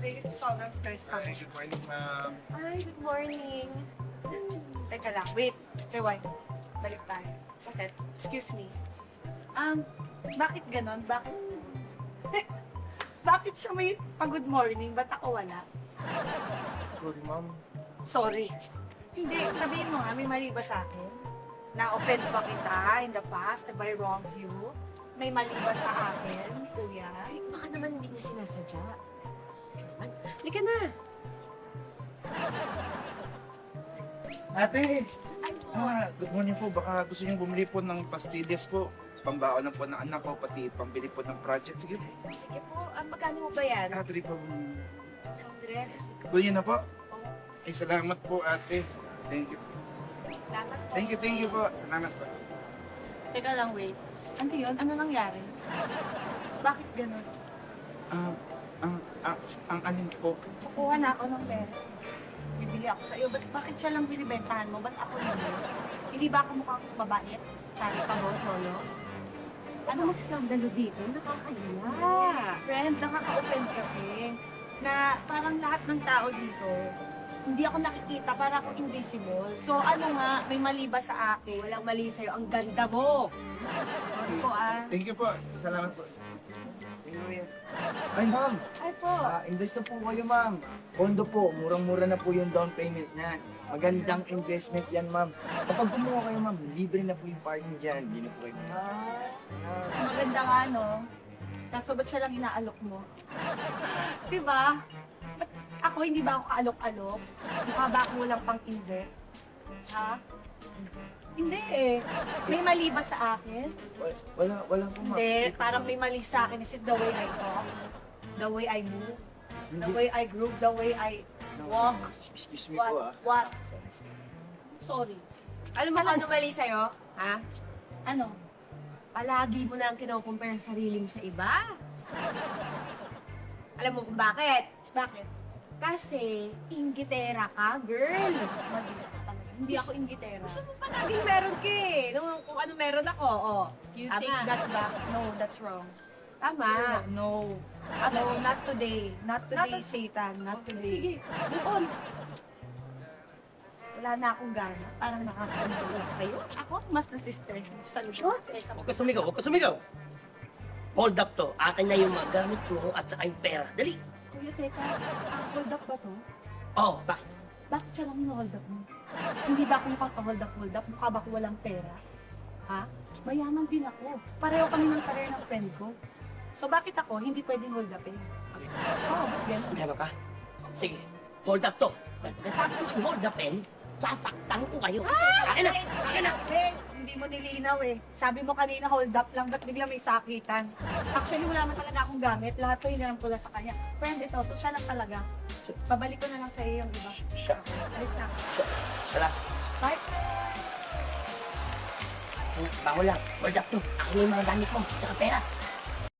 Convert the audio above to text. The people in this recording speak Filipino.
Sorry, kasi sobrang stressed ako. Good morning, ma'am. Ay, good morning. Teka lang, wait. Rewind. Balik tayo. Okay. Excuse me. Bakit ganon? Bakit? Bakit siya may pag-good morning? Ba't ako wala? Sorry, ma'am. Sorry. Hindi, sabihin mo nga, may mali ba sa akin? Na-offend ba kita in the past? Have I wronged you? May mali ba sa akin, kuya? Ay, baka naman hindi niya sinasadya. Halika na. Ate! Ay, po. Good morning po. Baka gusto niyo bumili po ng pastillas po. Pambaon na po ng anak ko, pati pambili po ng project. Sige po. Sige po, magkano mo ba yan? Ate po. 100. Sige po. Kuya na po. Oh, Ay, salamat po, ate. Thank you. salamat po. Thank you po. Salamat po. Teka lang, wait. Ano yun? Ano nangyari? Bakit ganon? Ang alin po. Kukuha na ako ng pera. Bibili ako sa'yo. Bakit siya lang binibentahan mo? Ba't ako hindi? Hindi ba ako mukhang babae? Sorry pa mo, Lolo? Ano mag-skandalo dito? Nakakahiya. Friend, nakaka-offend kasi na parang lahat ng tao dito, hindi ako nakikita, para ako invisible. So ano nga, may mali ba sa akin? Walang mali sa'yo. Ang ganda mo. Sorry po Thank you po. Salamat po. Ay, ma'am. Ay po. Invest na po kayo, ma'am. Kondo po, murang-mura na po yung down payment niyan. Magandang investment yan, ma'am. Kapag kumuha kayo, ma'am, libre na po yung parking dyan. Hindi na po kayo. Maganda nga, no? Kaso ba't siya lang inaalok mo? Diba? Ba't ako, hindi ba ako kaalok-alok? Mukha ba ako walang pang-invest? Ha? Hindi eh. May mali ba sa akin? Wala po, ma'am. Hindi, parang may mali sa akin. Is it the way I talk? The way I move? The way I groove? The way I walk? Excuse me po, ah. What? Sorry. Alam mo kung ano mali sa'yo? Ha? Ano? Palagi mo na lang kino-compare ang sarili mo sa iba. Alam mo kung bakit? Bakit? Kasi, inggitera ka, girl. Mali ako talaga. Hindi ako inggitera. Gusto mo pa laging meron ka eh. Kung ano meron ako, oh. You Tama. take that back? No, that's wrong. Tama. No. Ano? No, not today. Not today, Not- Satan. Not today. Sige, move on. Wala na akong gana. Parang nakasandal ako sa'yo. Ako, mas nasistress sa lusyon. Huwag ka sumigaw, huwag ka sumigaw. Hold up to. Akin na yung mga gamit ko at saka yung pera. Dali. Kuya, teka. Hold up ba to? Oh, bakit? Bakit siya lang hold up mo? Hindi ba ako makaka-hold up? Mukha ba ako walang pera? Ha? Mayaman din ako. Pareho kami ng career ng friend ko. So bakit ako hindi pwedeng hold upin? Oh, ganun. Meron ka? Sige, hold up to. Pagkatapos yung hold upin, sasaktan ko kayo. Akin na! Akin na! Hindi mo nilinaw eh. Sabi mo kanina hold up lang, ba't bigla may sakitan? Actually, wala man talaga akong gamit. Lahat ko hiniram ko lang sa kanya. Friend ito, so siya lang talaga. Babalik ko na lang sa iyo yung iba. Siya. Alis na. Tara. Bye. Bago lang. Hold up to. Akin na yung mga gamit mo. Saka pera.